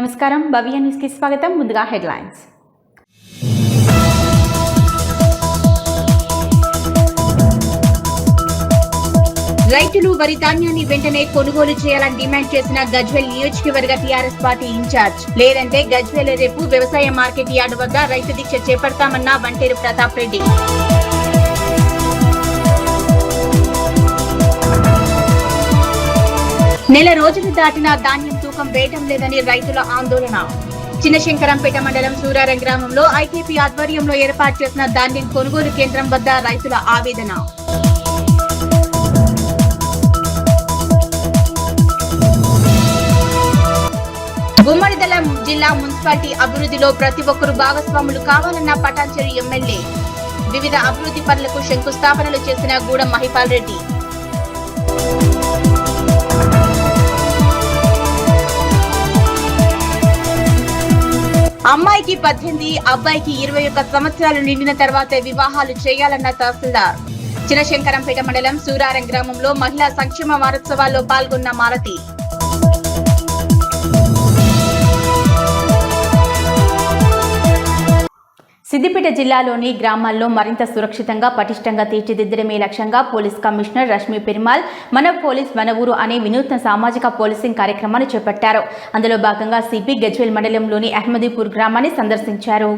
నమస్కారం, భవ్య న్యూస్ కి స్వాగతం. ముందుగా హెడ్లైన్స్. రైతులు వరి ధాన్యాన్ని వెంటనే కొనుగోలు చేయాలని డిమాండ్ చేసిన గజ్వేల్ నియోజకవర్గ టీఆర్ఎస్ పార్టీ ఇన్ఛార్జ్. లేదంటే గజ్వేల్ రేపు వ్యవసాయ మార్కెట్ యార్డు వద్ద రైతు దీక్ష చేపడతామన్న వంటేరు ప్రతాప్ రెడ్డి. నెల రోజులు దాటినా ధాన్యం తూకం వేయటం లేదని రైతుల ఆందోళన. చిన్నశంకరంపేట మండలం సూరారం గ్రామంలో ఐకేపీ ఆధ్వర్యంలో ఏర్పాటు చేసిన ధాన్యం కొనుగోలు కేంద్రం వద్ద రైతుల ఆవేదన. గుమ్మడిదల జిల్లా మున్సిపాలిటీ అభివృద్ధిలో ప్రతి ఒక్కరూ భాగస్వాములు కావాలన్న పటాన్చెరు ఎమ్మెల్యే. వివిధ అభివృద్ధి పనులకు శంకుస్థాపనలు చేసిన గూడెం మహిపాల్ రెడ్డి. అమ్మాయికి 18, అబ్బాయికి 21 సంవత్సరాలు నిండిన తర్వాతే వివాహాలు చేయాలన్న తహసీల్దార్. చిన్నశంకరంపేట మండలం సూరారం గ్రామంలో మహిళా సంక్షేమ వారోత్సవాల్లో పాల్గొన్న మాలతి. సిద్దిపేట జిల్లాలోని గ్రామాల్లో మరింత సురక్షితంగా పటిష్టంగా తీర్చిదిద్దడమే లక్ష్యంగా పోలీస్ కమిషనర్ రష్మి పెరుమాల్ మన పోలీస్ మన ఊరు అనే వినూత్న సామాజిక పోలీసింగ్ కార్యక్రమాన్ని చేపట్టారు. అందులో భాగంగా సిపి గజ్వేల్ మండలంలోని అహ్మదీపూర్ గ్రామాన్ని సందర్శించారు.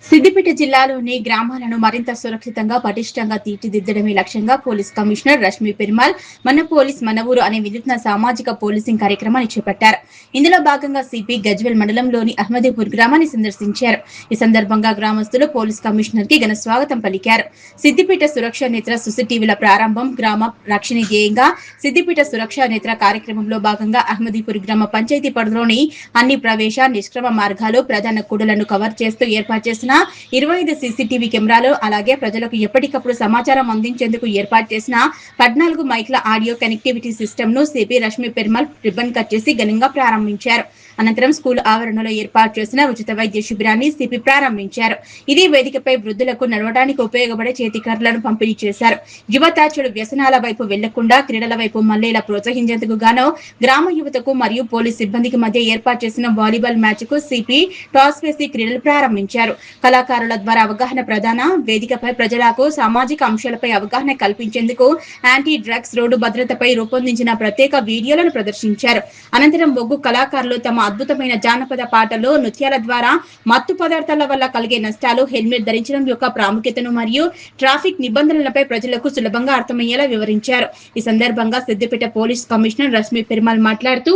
సిద్దిపేట జిల్లాలోని గ్రామాలను మరింత సురక్షితంగా పటిష్టంగా తీర్చిదిద్దడమే లక్ష్యంగా పోలీస్ కమిషనర్ రష్మి పెరుమాల్ మన పోలీస్ మన ఊరు అనే వినూత్న సామాజిక పోలీసింగ్ కార్యక్రమాన్ని చేపట్టారు. ఇందులో భాగంగా సిపి గజ్వేల్ మండలంలోని అహ్మదీపూర్ గ్రామాన్ని సందర్శించారు. ఈ సందర్భంగా గ్రామస్తులు పోలీస్ కమిషనర్ కి ఘన స్వాగతం పలికారు. సిద్దిపేట సురక్ష నేత్ర సుసిటీవీల ప్రారంభం గ్రామ రక్షణ ధ్యేయంగా సిద్దిపేట సురక్ష నేత్ర కార్యక్రమంలో భాగంగా అహ్మదీపూర్ గ్రామ పంచాయతీ పరిధిలోని అన్ని ప్రవేశ నిష్క్రమ మార్గాలు ప్రధాన కూడలను కవర్ చేస్తూ ఏర్పాటు చేసిన 25 సీసీటీవీ కెమెరాలు, అలాగే ప్రజలకు ఎప్పటికప్పుడు సమాచారం అందించేందుకు ఏర్పాటు చేసిన 14 మైక్ల ఆడియో కనెక్టివిటీ సిస్టమ్ ను CP Rashmi Perumal ribbon cut చేసి ఘనంగా ప్రారంభించారు. అనంతరం స్కూల్ ఆవరణలో ఏర్పాటు చేసిన ఉచిత వైద్య శిబిరాన్ని సిపి ప్రారంభించారు. ఇదే వేదికపై వృద్ధులకు నడవడానికి ఉపయోగపడే చేతికర్రలను పంపిణీ చేశారు. యువత చెడు వ్యసనాల వైపు వెళ్లకుండా క్రీడల వైపు మళ్లేలా ప్రోత్సహించేందుకు గాను గ్రామ యువతకు మరియు పోలీస్ సిబ్బందికి మధ్య ఏర్పాటు చేసిన వాలీబాల్ మ్యాచ్ కు సిపి టాస్ వేసి క్రీడలు ప్రారంభించారు. కళాకారుల ద్వారా అవగాహన ప్రధాన వేదికపై ప్రజలకు సామాజిక అంశాలపై అవగాహన కల్పించేందుకు యాంటీ డ్రగ్స్ రోడ్డు భద్రతపై రూపొందించిన ప్రత్యేక వీడియోలను ప్రదర్శించారు. అనంతరం బొగ్గు కళాకారులు తమ అద్భుతమైన జానపద పాటలు, నృత్యాల ద్వారా మత్తు పదార్థాల వల్ల కలిగే నష్టాలు, హెల్మెట్ ధరించడం యొక్క ప్రాముఖ్యతను మరియు ట్రాఫిక్ నిబంధనలపై ప్రజలకు సులభంగా అర్థమయ్యేలా వివరించారు. ఈ సందర్భంగా సిద్దిపేట పోలీస్ కమిషనర్ రష్మి పెరుమాల్ మాట్లాడుతూ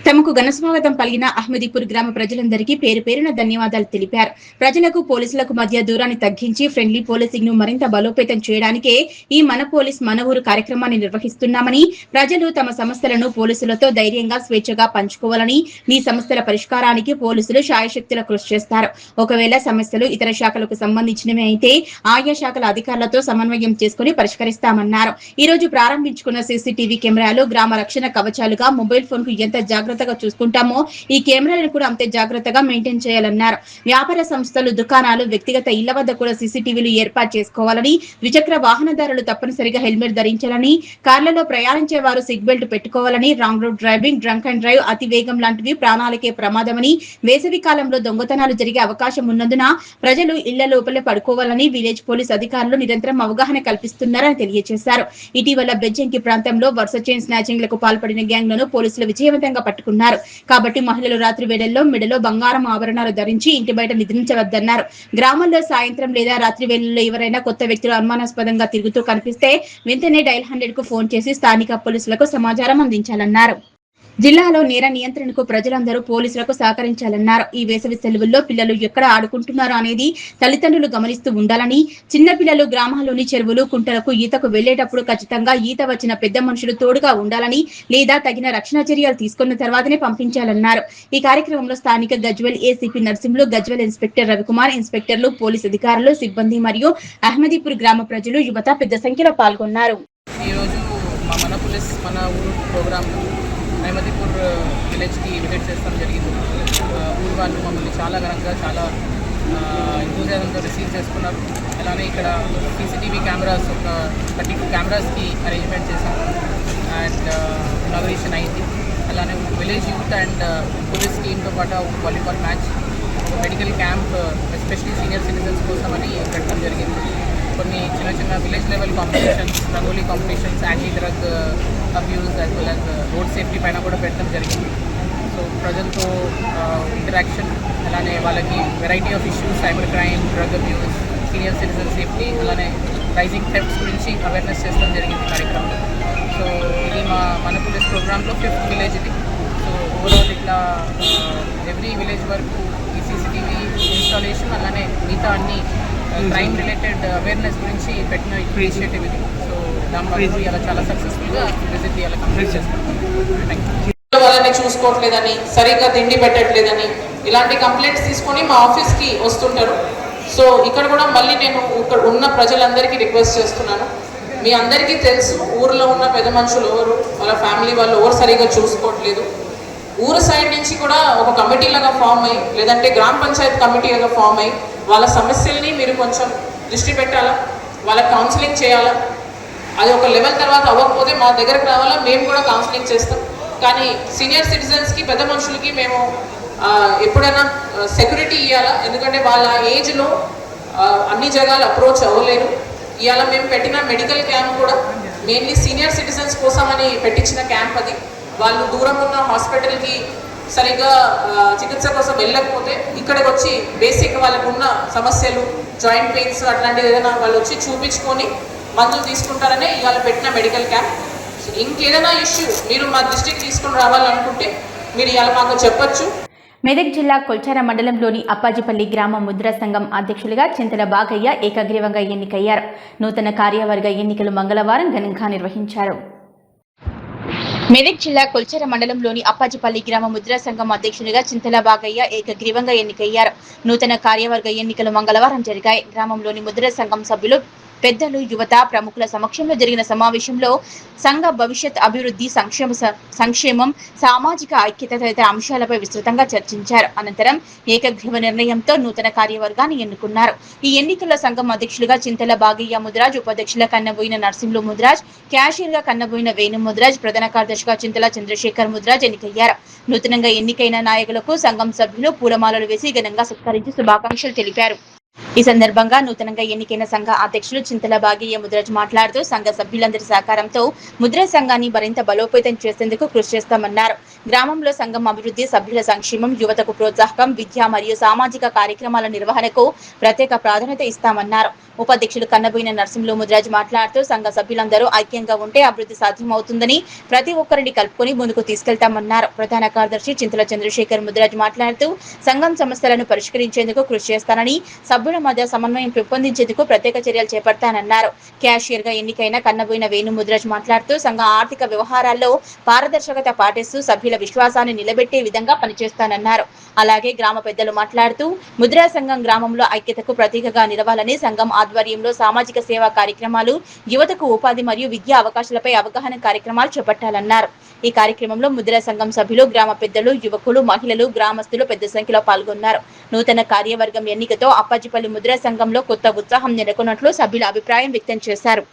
తమకు ఘనస్వాగతం పలిగిన అహ్మదీపూర్ గ్రామ ప్రజలందరికీ పేరు పేరున ధన్యవాదాలు తెలిపారు. ప్రజలకు పోలీసులకు మధ్య దూరాన్ని తగ్గించి ఫ్రెండ్లీ పోలీసింగ్ ను మరింత బలోపేతం చేయడానికే ఈ మన పోలీస్ మన ఊరు కార్యక్రమాన్ని నిర్వహిస్తున్నామని, ప్రజలు తమ సమస్యలను పోలీసులతో ధైర్యంగా స్వేచ్ఛగా పంచుకోవాలని, మీ సమస్యల పరిష్కారానికి పోలీసులు శాయశక్తుల కృషి చేస్తారు. ఒకవేళ సమస్యలు ఇతర శాఖలకు సంబంధించినవి అయితే ఆయా శాఖల అధికారులతో సమన్వయం చేసుకుని పరిష్కరిస్తామన్నారు. ఈ రోజు ప్రారంభించుకున్న సీసీటీవీ కెమెరాలు గ్రామ రక్షణ కవచాలుగా మొబైల్ ఫోన్ కు ఎంత జాగ్రత్తగా చూసుకుంటామో ఈ కెమెరాలను కూడా అంతే జాగ్రత్తగా మెయింటైన్ చేయాలన్నారు. వ్యాపార సంస్థలు, దుకాణాలు, వ్యక్తిగత ఇళ్ల వద్ద కూడా సీసీటీవీలు ఏర్పాటు చేసుకోవాలని, ద్విచక్ర వాహనదారులు తప్పనిసరిగా హెల్మెట్ ధరించాలని, కార్లలో ప్రయాణించే వారు సీట్ బెల్ట్ పెట్టుకోవాలని, wrong road driving, drunk and drive, అతి వేగం లాంటివి ప్రాణాలకే ప్రమాదమని, వేసవి కాలంలో దొంగతనాలు జరిగే అవకాశం ఉన్నందున ప్రజలు ఇళ్ల లోపలే పడుకోవాలని విలేజ్ పోలీస్ అధికారులు నిరంతరం అవగాహన కల్పిస్తున్నారని తెలియజేశారు. ఇటీవల బెజ్జంకి ప్రాంతంలో వరుస చైన్ స్నాచింగ్ లకు పాల్పడిన గ్యాంగ్ లను పోలీసులు విజయవంతంగా పట్టుకున్నారు. కాబట్టి మహిళలు రాత్రి వేళల్లో మెడలో బంగారం ఆభరణాలు ధరించి ఇంటి బయట నిద్రించవద్దన్నారు. గ్రామంలో సాయంత్రం లేదా రాత్రి వేళల్లో ఎవరైనా కొత్త వ్యక్తులు అనుమానాస్పదంగా తిరుగుతూ కనిపిస్తే వెంటనే డైల్ 100 కు ఫోన్ చేసి స్థానిక పోలీసులకు సమాచారం అందించాలన్నారు. జిల్లాలో నేర నియంత్రణకు ప్రజలందరూ పోలీసులకు సహకరించాలన్నారు. ఈ వేసవి సెలవుల్లో పిల్లలు ఎక్కడ ఆడుకుంటున్నారో అనేది తల్లిదండ్రులు గమనిస్తూ ఉండాలని, చిన్న పిల్లలు గ్రామాల్లోని చెరువులు, కుంటలకు ఈతకు వెళ్లేటప్పుడు ఖచ్చితంగా ఈత వచ్చిన పెద్ద మనుషులు తోడుగా ఉండాలని, లేదా తగిన రక్షణ చర్యలు తీసుకున్న తర్వాతనే పంపించాలన్నారు. ఈ కార్యక్రమంలో స్థానిక గజ్వేల్ ఏసీపీ నర్సింహులు, గజ్వేల్ ఇన్స్పెక్టర్ రవికుమార్, ఇన్స్పెక్టర్లు, పోలీస్ అధికారులు, సిబ్బంది మరియు అహ్మదీపూర్ గ్రామ ప్రజలు, యువత పెద్ద సంఖ్యలో పాల్గొన్నారు. అహ్మదీపూర్ విలేజ్కి విజిట్ చేస్తాం జరిగింది. ఊరు వాళ్ళు మమ్మల్ని చాలా ఘనంగా, చాలా ఎంతూజియాజంతో రిసీవ్ చేసుకున్నారు. అలానే ఇక్కడ సీసీటీవీ కెమెరాస్ ఒక 32 కెమెరాస్కి అరేంజ్మెంట్ చేశాం అండ్ ఇనాగరేషన్ అయింది. అలానే విలేజ్ యూత్ అండ్ పోలీస్ టీమ్తో పాటు volleyball match, medical camp especially senior citizens కోసమని పెట్టడం జరిగింది. కొన్ని చిన్న చిన్న village level competitions, rangoli competitions, anti drug abuse as well as road safety పైన కూడా పెట్టడం జరిగింది. సో ప్రజలతో ఇంటరాక్షన్, అలానే వాళ్ళకి variety of issues, cyber crime, drug abuse, senior citizen safety, అలానే రైజింగ్ థెఫ్ట్స్ గురించి అవేర్నెస్ చేస్తడం జరిగింది కార్యక్రమం. సో ఇది మన పోలీస్ ప్రోగ్రాంలో 5th విలేజ్ ఇది. సో ఓవరాల్ ఇట్లా ఎవ్రీ విలేజ్ వరకు ఈ సీసీటీవీ ఇన్స్టాలేషన్, అలానే మిగతా అన్ని క్రైమ్ రిలేటెడ్ అవేర్నెస్ గురించి పెట్టిన ఇనిషియేటివ్ ఇది. సో దానివల్ల ఇలా చాలా సక్సెస్ఫుల్గా విజిట్ ఇలా కంప్లీట్ చేస్తున్నాం. Thank you. వాళ్ళని చూసుకోవట్లేదని, సరిగ్గా తిండి పెట్టట్లేదని ఇలాంటి కంప్లైంట్స్ తీసుకొని మా ఆఫీస్కి వస్తుంటారు. సో ఇక్కడ కూడా మళ్ళీ నేను ఇక్కడ ఉన్న ప్రజలందరికీ రిక్వెస్ట్ చేస్తున్నాను, మీ అందరికీ తెలుసు ఊరిలో ఉన్న పెద్ద మనుషులు ఎవరు, వాళ్ళ ఫ్యామిలీ వాళ్ళు ఎవరు సరిగ్గా చూసుకోవట్లేదు. ఊరు సైడ్ నుంచి కూడా ఒక కమిటీ లాగా ఫామ్ అయ్యి, లేదంటే గ్రామ పంచాయత్ కమిటీ లాగా ఫామ్ అయ్యి వాళ్ళ సమస్యల్ని మీరు కొంచెం దృష్టి పెట్టాలా, వాళ్ళకి కౌన్సిలింగ్ చేయాలా. అది ఒక లెవెల్ తర్వాత అవ్వకపోతే మా దగ్గరకు రావాలా, మేము కూడా కౌన్సిలింగ్ చేస్తాం. కానీ సీనియర్ సిటిజన్స్కి, పెద్ద మనుషులకి మేము ఎప్పుడైనా సెక్యూరిటీ ఇవ్వాలా, ఎందుకంటే వాళ్ళ ఏజ్లో అన్ని జగాలు అప్రోచ్ అవ్వలేరు. ఇవాళ మేము పెట్టిన మెడికల్ క్యాంప్ కూడా మెయిన్లీ సీనియర్ సిటిజన్స్ కోసం అని పెట్టించిన క్యాంప్ అది. వాళ్ళు దూరం ఉన్న హాస్పిటల్కి సరిగ్గా చికిత్స కోసం వెళ్ళకపోతే ఇక్కడికి వచ్చి బేసిక్ వాళ్ళకు ఉన్న సమస్యలు, జాయింట్ పెయిన్స్ అట్లాంటివి ఏదైనా వాళ్ళు వచ్చి చూపించుకొని మందులు తీసుకుంటారనే ఇవాళ పెట్టిన మెడికల్ క్యాంప్. ఇంకేదైనా ఇష్యూ మీరు మా దృష్టికి తీసుకుని రావాలనుకుంటే మీరు ఇవాళ మాకు చెప్పొచ్చు. మెదక్ జిల్లా కొల్చార మండలంలోని అప్పాజిపల్లి గ్రామ ముద్రా సంఘం అధ్యక్షులుగా చింతల బాగయ్య ఏకగ్రీవంగా ఎన్నికయ్యారు. నూతన కార్యవర్గ ఎన్నికలు మంగళవారం ఘనంగా నిర్వహించారు. మెదక్ జిల్లా కొల్చార మండలంలోని అప్పాజిపల్లి గ్రామ ముద్రా సంఘం అధ్యక్షునిగా చింతల బాగయ్య ఏకగ్రీవంగా ఎన్నికయ్యారు. నూతన కార్యవర్గ ఎన్నికలు మంగళవారం జరిగాయి. గ్రామంలోని ముద్రా సంఘం సభ్యులు, పెద్దలు, యువత ప్రముఖుల సమక్షంలో జరిగిన సమావేశంలో సంఘ భవిష్యత్ అభివృద్ధి, సంక్షేమం, సామాజిక ఐక్యత తదితర అంశాలపై విస్తృతంగా చర్చించారు. అనంతరం ఏకగ్రీవ నిర్ణయంతో నూతన కార్యవర్గాన్ని ఎన్నుకున్నారు. ఈ ఎన్నికల్లో సంఘం అధ్యక్షులుగా చింతల బాగయ్య ముద్రాజ్, ఉపాధ్యక్షులుగా కన్నబోయిన నర్సింహులు ముద్రాజ్, క్యాషియర్ గా కన్నబోయిన వేణు ముద్రాజ్, ప్రధాన కార్యదర్శిగా చింతల చంద్రశేఖర్ ముద్రాజ్ ఎన్నికయ్యారు. నూతనంగా ఎన్నికైన నాయకులకు సంఘం సభ్యులు పూలమాలలు వేసి ఘనంగా సత్కరించి శుభాకాంక్షలు తెలిపారు. ఈ సందర్భంగా నూతనంగా ఎన్నికైన సంఘ అధ్యక్షులు చింతల బాగయ్య ముద్రాజ్ మాట్లాడుతూ సంఘ సభ్యులందరి సహకారంతో ముద్రా సంఘాన్ని మరింత బలోపేతం చేసేందుకు కృషి చేస్తామన్నారు. గ్రామంలో సంఘం అభివృద్ధి, సభ్యుల సంక్షేమం, యువతకు ప్రోత్సాహకం, విద్య మరియు సామాజిక కార్యక్రమాల నిర్వహణకు ప్రత్యేక ప్రాధాన్యత ఇస్తామన్నారు. ఉపాధ్యక్షులు కన్నబోయిన నర్సింహులు ముద్రాజ్ మాట్లాడుతూ సంఘ సభ్యులందరూ ఐక్యంగా ఉంటే అభివృద్ధి సాధ్యమవుతుందని, ప్రతి ఒక్కరిని కలుపుకొని ముందుకు తీసుకెళ్తామన్నారు. ప్రధాన కార్యదర్శి చింతల చంద్రశేఖర్ ముద్రాజ్ మాట్లాడుతూ సంఘం సమస్యలను పరిష్కరించేందుకు కృషి చేస్తానని, సభ్యుల మధ్య సమన్వయం పెంపొందించేందుకు ప్రత్యేక చర్యలు చేపడతానన్నారు. క్యాషియర్ గా ఎన్నికైన కన్నబోయిన వేణు ముద్రాజ్ మాట్లాడుతూ సంఘ ఆర్థిక వ్యవహారాల్లో పారదర్శకత పాటిస్తూ సభ్యుల విశ్వాసాన్ని నిలబెట్టే విధంగా పనిచేస్తానన్నారు. అలాగే గ్రామ పెద్దలు మాట్లాడుతూ ముద్రా సంఘం గ్రామంలో ఐక్యతకు ప్రతీకగా నిలవాలని, సంఘం ఆధ్వర్యంలో సామాజిక సేవా కార్యక్రమాలు, యువతకు ఉపాధి మరియు విద్యా అవకాశాలపై అవగాహన కార్యక్రమాలు చేపట్టాలన్నారు. ఈ కార్యక్రమంలో ముద్రా సంఘం సభ్యులు, గ్రామ పెద్దలు, యువకులు, మహిళలు, గ్రామస్తులు పెద్ద సంఖ్యలో పాల్గొన్నారు. నూతన కార్యవర్గం ఎన్నికతో అప్పాజిపల్లి ముద్రా సంఘంలో కొత్త ఉత్సాహం నెలకొన్నట్లు సభ్యులు అభిప్రాయం వ్యక్తం చేశారు.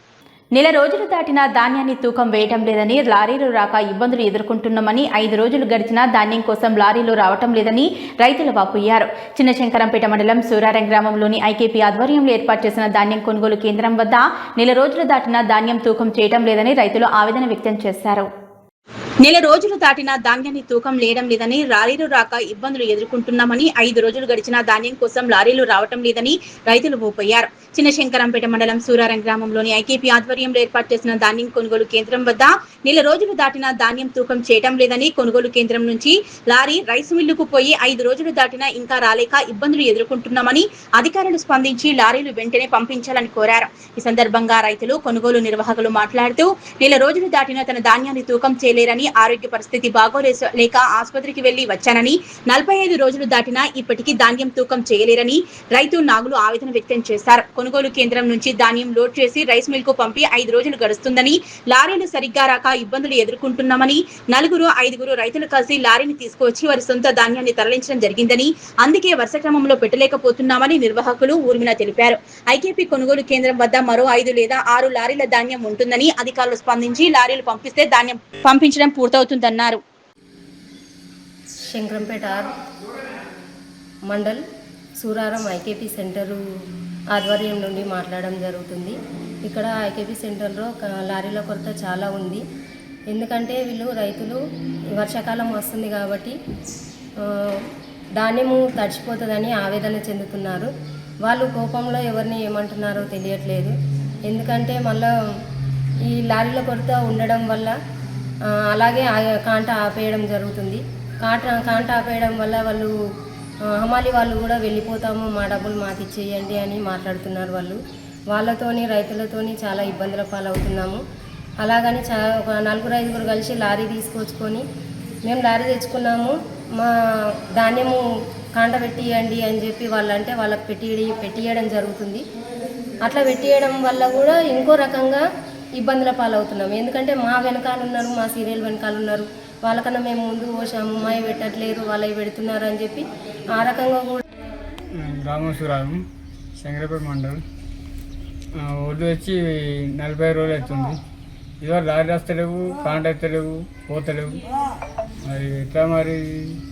నెల రోజులు దాటినా ధాన్యాన్ని తూకం వేయటం లేదని, లారీలు రాక ఇబ్బందులు ఎదుర్కొంటున్నామని, 5 రోజులు గడిచినా ధాన్యం కోసం లారీలు రావటం లేదని రైతులు వాపోయారు. చిన్నశంకరంపేట మండలం సూరారం గ్రామంలోని ఐకేపీ ఆధ్వర్యంలో ఏర్పాటు చేసిన ధాన్యం కొనుగోలు కేంద్రం వద్ద నెల రోజులు దాటినా ధాన్యం తూకం చేయటం లేదని రైతులు ఆవేదన వ్యక్తం చేశారు. నెల రోజులు దాటినా ధాన్యాన్ని తూకం లేయడం లేదని, లారీలు రాక ఇబ్బందులు ఎదుర్కొంటున్నామని, 5 రోజులు గడిచినా ధాన్యం కోసం లారీలు రావటం లేదని రైతులు ఊపోయారు. చిన్నశంకరంపేట మండలం సూరారం గ్రామంలోని ఐకేపీ ఆధ్వర్యంలో ఏర్పాటు చేసిన ధాన్యం కొనుగోలు కేంద్రం వద్ద నెల రోజులు దాటినా ధాన్యం తూకం చేయటం లేదని, కొనుగోలు కేంద్రం నుంచి లారీ రైస్ మిల్లుకు పోయి 5 రోజులు దాటినా ఇంకా రాలేక ఇబ్బందులు ఎదుర్కొంటున్నామని అధికారులు స్పందించి లారీలు వెంటనే పంపించాలని కోరారు. ఈ సందర్భంగా రైతులు, కొనుగోలు నిర్వాహకులు మాట్లాడుతూ నెల రోజులు దాటినా తన ధాన్యాన్ని తూకం చేయలేరని, ఆరోగ్య పరిస్థితి బాగోలేక ఆసుపత్రికి వెళ్లి వచ్చానని, 45 రోజులు దాటినా ఇప్పటికీ ధాన్యం తూకం చేయలేరని రైతు నాగులు ఆవేదన వ్యక్తం చేశారు. కొనుగోలు కేంద్రం నుంచి ధాన్యం లోడ్ చేసి రైస్ మిల్ కు పంపి 5 రోజులు గడుస్తుందని, లారీలు సరిగ్గా రాక ఇబ్బందులు ఎదుర్కొంటున్నామని, 4-5 రైతులు కలిసి లారీని తీసుకువచ్చి వారి సొంత ధాన్యాన్ని తరలించడం జరిగిందని, అందుకే వరుస క్రమంలో పెట్టలేకపోతున్నామని నిర్వాహకులు ఊర్మిళ తెలిపారు. ఐకేపీ కొనుగోలు కేంద్రం వద్ద మరో 5 లేదా 6 లారీల ధాన్యం ఉంటుందని, అధికారులు స్పందించి లారీలు పంపిస్తే ధాన్యం పంపించడం పూర్తవుతుందన్నారు. శంకరంపేట మండల్ సూరారం ఐకేపీ సెంటరు ఆధ్వర్యం నుండి మాట్లాడడం జరుగుతుంది. ఇక్కడ ఐకేపీ సెంటర్లో లారీల కొరత చాలా ఉంది. ఎందుకంటే వీళ్ళు రైతులు వర్షాకాలం వస్తుంది కాబట్టి ధాన్యము తడిచిపోతుందని ఆవేదన చెందుతున్నారు. వాళ్ళు కోపంలో ఎవరిని ఏమంటున్నారో తెలియట్లేదు. ఎందుకంటే మళ్ళీ ఈ లారీల కొరత ఉండడం వల్ల అలాగే కాంట ఆపేయడం జరుగుతుంది. కాంట ఆపేయడం వల్ల వాళ్ళు హమాలి వాళ్ళు కూడా వెళ్ళిపోతాము, మా డబ్బులు మాకు ఇచ్చేయండి అని మాట్లాడుతున్నారు. వాళ్ళతోని రైతులతోని చాలా ఇబ్బందుల పాలవుతున్నాము. అలాగని ఒక 4-5 కలిసి లారీ తీసుకొచ్చుకొని మేము లారీ తెచ్చుకున్నాము, మా ధాన్యము కాంట పెట్టియండి అని చెప్పి వాళ్ళకి పెట్టియడం జరుగుతుంది. అట్లా పెట్టియడం వల్ల కూడా ఇంకో రకంగా ఇబ్బందుల పాలవుతున్నాము. ఎందుకంటే మా వెనకాల ఉన్నారు, మా సీరియల్ వెనకాల ఉన్నారు, వాళ్ళకన్నా మేము ముందు పోసాము, మావి పెట్టట్లేరు, వాళ్ళవి పెడుతున్నారు అని చెప్పి ఆ రకంగా కూడా. రామేశ్వరం శంకరపేట మండల్ ఒడ్డు వచ్చి 40 రోజులు అవుతుంది. ఇదివరకు లారీ వస్తలేవు, కాంట ఎత్తలేవు, పోతలేవు. మరి ఎట్లా మరి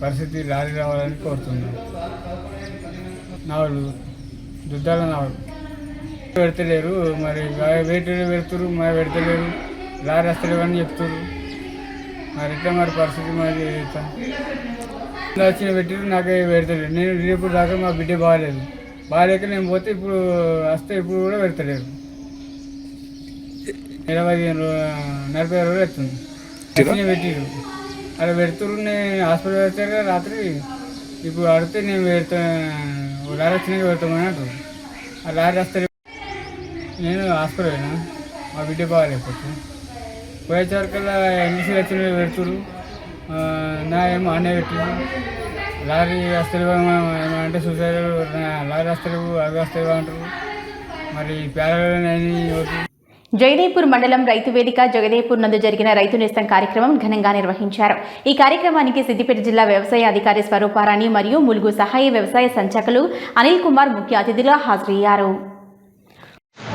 పరిస్థితి లారీ రావాలని కోరుతున్నాం. నావలు దుద్దాల నావలు పెడతలేరు, మరి వేట పెడుతురు, మరి పెడతలేరు, లారీ వస్తలేవు అని చెప్తున్నారు. మరి ఎట్లా మరి పరిస్థితి మరి వచ్చిన పెట్టిరు, నాకే పెడతలేరు. నేను రేపు దాకా మా బిడ్డ బాగాలేక నేను పోతే ఇప్పుడు వస్తే ఇప్పుడు కూడా పెడతలేరు. 40 రోజులు అవుతుంది వచ్చిన పెట్టిరు. అలా పెడుతురు, నేను హాస్పిటల్ పెడతారు రాత్రి. ఇప్పుడు అడిగితే నేను పెడతా, లారీ వచ్చినాక పెడతామని అంటారు. ఆ లారీ వస్తే నేను హాస్పిటల్ అయినా, మా బిడ్డ బాగాలేకపోతే పోయేసరికల్లా ఎన్నిసీలు వచ్చిన పెడుతురు. నా ఏమో అన్నీ పెట్టిరు. లారీ వస్తలేవు ఏమంటే చూసారు, లారీ వస్తలేవు, అవి వస్తలేవు అంటారు. మరి పేదలు జగదేపూర్ మండలం రైతు వేదిక జగదేపూర్ నందు జరిగిన రైతు నేస్తం కార్యక్రమం ఘనంగా నిర్వహించారు. ఈ కార్యక్రమానికి సిద్దిపేట జిల్లా వ్యవసాయ అధికారి స్వరూపారాణి మరియు ములుగు సహాయ వ్యవసాయ సంచాలకులు అనిల్ కుమార్ ముఖ్య అతిథులుగా హాజరయ్యారు.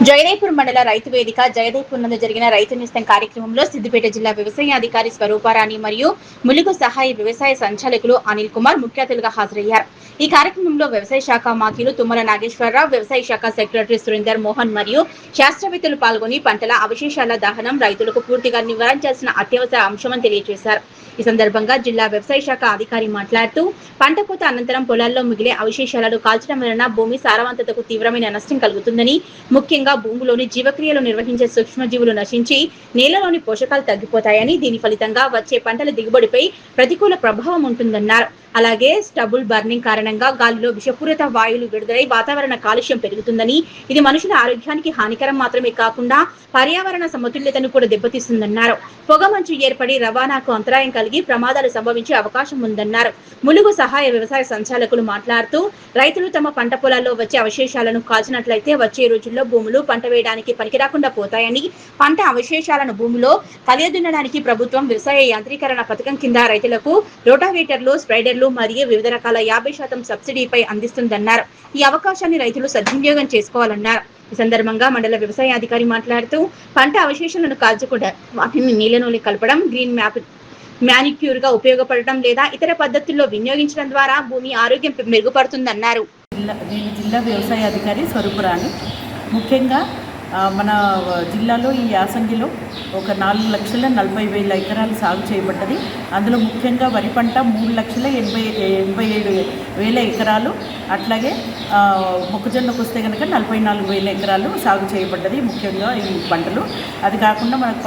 జగదేపూర్ మండల రైతు వేదిక జగదేపూర్ నందు జరిగిన రైతు నేస్తం కార్యక్రమంలో సిద్దిపేట జిల్లా వ్యవసాయ అధికారి స్వరూపారాణి మరియు ములుగు సహాయ వ్యవసాయ సంచాలకులు అనిల్ కుమార్ ముఖ్య అతిథులుగా హాజరయ్యారు. ఈ కార్యక్రమంలో వ్యవసాయ శాఖ మాత్యులు తుమ్మల నాగేశ్వరరావు, వ్యవసాయ శాఖ సెక్రటరీ సురేందర్ మోహన్ మరియు శాస్త్రవేత్తలు పాల్గొని పంటల అవశేషాల దహనం రైతులకు పూర్తిగా నివారించాల్సిన అత్యవసర అంశమని తెలియజేశారు. ఈ సందర్భంగా జిల్లా వ్యవసాయ శాఖ అధికారి మాట్లాడుతూ పంట కోత అనంతరం పొలాల్లో మిగిలే అవశేషాలను కాల్చడం వలన భూమి సారవంతతకు తీవ్రమైన నష్టం కలుగుతుందని, ముఖ్యంగా భూమిలోని జీవక్రియలు నిర్వహించే సూక్ష్మజీవులు నశించి నేలలోని పోషకాలు తగ్గిపోతాయని, దీని ఫలితంగా వచ్చే పంటల దిగుబడిపై ప్రతికూల ప్రభావం ఉంటుందన్నారు. అలాగే స్టబుల్ బర్నింగ్ కారణంగా గాలిలో విషపూరిత వాయువులు విడుదలై వాతావరణ కాలుష్యం పెరుగుతుందని, ఇది మనుషుల ఆరోగ్యానికి హానికరం మాత్రమే కాకుండా పర్యావరణ సమతుల్యతను కూడా దెబ్బతీస్తుందన్నారు. పొగమంచు ఏర్పడి రవాణాకు అంతరాయం కలిగి ప్రమాదాలు సంభవించే అవకాశం ఉందన్నారు. ములుగు సహాయ వ్యవసాయ సంచాలకులు మాట్లాడుతూ రైతులు తమ పంట పొలాల్లో వచ్చే అవశేషాలను కాల్చినట్లయితే వచ్చే రోజుల్లో భూములు పంట వేయడానికి పనికిరాకుండా పోతాయని, పంట అవశేషాలను భూమిలో కలియదున్నడానికి ప్రభుత్వం వ్యవసాయ యాంత్రీకరణ పథకం కింద రైతులకు రోటావేటర్లు, స్ప్రైడర్లు మరియు వివిధ రకాల 50% సబ్సిడీపై అందిస్తుందన్నారు. ఈ అవకాశాన్ని రైతులు సద్వినియోగం చేసుకోవాలన్నారు. ఈ సందర్భంగా మండల వ్యవసాయ అధికారి మాట్లాడుతూ పంట అవశేషాలను కాల్చకుండా వాటిని నీళ్లలోనే కలపడం, గ్రీన్ మ్యానిక్యూర్ గా ఉపయోగపడటం లేదా ఇతర పద్ధతుల్లో వినియోగించడం ద్వారా భూమి ఆరోగ్యం మెరుగుపడుతుందన్నారు. జిల్లా వ్యవసాయ అధికారి స్వరూపురాణి. ముఖ్యంగా మన జిల్లాలో ఈ యాసంగిలో ఒక 4,40,000 ఎకరాలు సాగు చేయబడ్డది. అందులో ముఖ్యంగా వరి పంట 3,87,000 ఎకరాలు, అట్లాగే మొక్కజొన్నకు వస్తే కనుక 44,000 ఎకరాలు సాగు చేయబడ్డది. ముఖ్యంగా ఈ పంటలు అది కాకుండా మనకు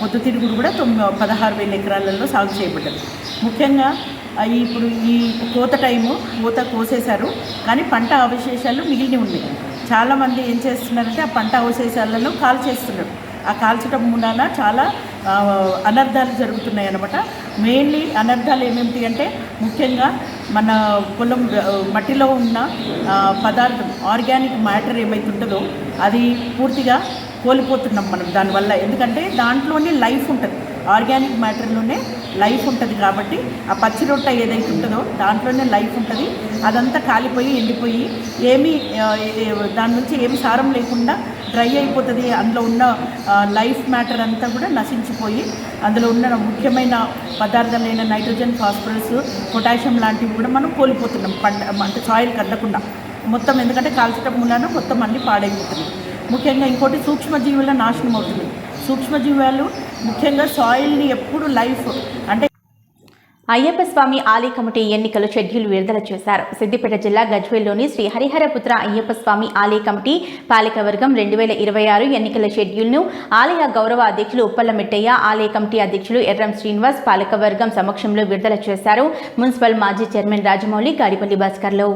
పొద్దుతిరుగుడు కూడా 16,000 ఎకరాలలో సాగు చేయబడ్డది. ముఖ్యంగా ఇప్పుడు ఈ కోత టైము కోసేశారు, కానీ పంట అవశేషాలు మిగిలి ఉన్నాయి. చాలామంది ఏం చేస్తున్నారంటే ఆ పంట అవశేషాలను కాల్చేస్తున్నారు. ఆ కాల్చడం మూలాన చాలా అనర్థాలు జరుగుతున్నాయి అన్నమాట. మెయిన్లీ అనర్థాలు ఏమేమిటి అంటే ముఖ్యంగా మన పొలం మట్టిలో ఉన్న పదార్థం, ఆర్గానిక్ మ్యాటర్ ఏమైతుంటుందో అది పూర్తిగా కోల్పోతున్నాం మనం దానివల్ల. ఎందుకంటే దాంట్లోనే లైఫ్ ఉంటుంది, ఆర్గానిక్ మ్యాటర్లోనే లైఫ్ ఉంటుంది కాబట్టి ఆ పచ్చి రొట్టె ఏదైతే ఉంటుందో దాంట్లోనే లైఫ్ ఉంటుంది. అదంతా కాలిపోయి ఎండిపోయి ఏమీ దాని నుంచి ఏమి సారం లేకుండా డ్రై అయిపోతుంది. అందులో ఉన్న లైఫ్ మ్యాటర్ అంతా కూడా నశించిపోయి అందులో ఉన్న ముఖ్యమైన పదార్థాలైన నైట్రోజన్, ఫాస్ఫరస్, పొటాషియం లాంటివి కూడా మనం కోల్పోతున్నాం అంటే సాయిల్ కదలకుండా మొత్తం. ఎందుకంటే కాల్చటం మూలాన మొత్తం అన్నీ పాడైపోతున్నాయి. ముఖ్యంగా ఇంకోటి సూక్ష్మజీవుల నాశనం అవుతుంది. సూక్ష్మజీవాలు ముఖ్యంగా సాయిల్ని ఎప్పుడు లైఫ్ అంటే అయ్యప్ప స్వామి ఆలయ కమిటీ ఎన్నికల షెడ్యూల్ విడుదల చేశారు. సిద్దిపేట జిల్లా గజ్వేల్లోని శ్రీ హరిహరపుత్ర అయ్యప్ప స్వామి ఆలయ కమిటీ పాలకవర్గం 2026 ఎన్నికల షెడ్యూల్ను ఆలయ గౌరవ అధ్యక్షులు ఉప్పల్ల మిట్టయ్య, ఆలయ కమిటీ అధ్యక్షులు ఎర్రం శ్రీనివాస్ పాలకవర్గం సమక్షంలో విడుదల చేశారు. మున్సిపల్ మాజీ చైర్మన్ రాజమౌళి, గాడిపల్లి భాస్కర్లు.